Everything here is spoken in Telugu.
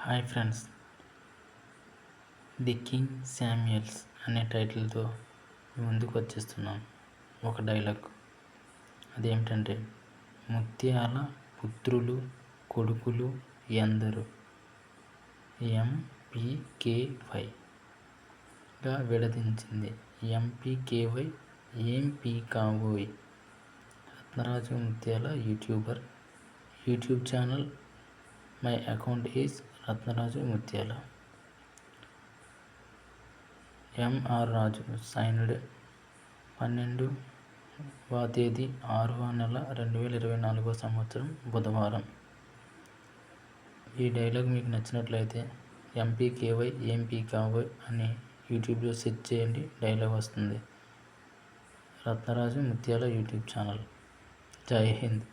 Hi friends, the king Samuels అనే టైటిల్తో ముందుకు వచ్చేస్తున్నాం. ఒక డైలాగ్ అదేమిటంటే, ముత్యాల పుత్రులు కొడుకులు ఎందరు ఎంపీకేవైగా విడదించింది. ఎంపీకేవై ఏం పీకావోయ్. రత్నరాజు ముత్యాల YouTube channel. My account is Ratnaraju ముత్యాల. ఎంఆర్ రాజు సైన్డ్ 12వ తేదీ 6వ నెల 2024వ సంవత్సరం బుధవారం. ఈ డైలాగ్ మీకు నచ్చినట్లయితే ఎంపీకేవై ఏం పీకావోయ్ అని యూట్యూబ్లో సెర్చ్ చేయండి, డైలాగ్ వస్తుంది. రత్నరాజు ముత్యాల యూట్యూబ్ ఛానల్. జై హింద్.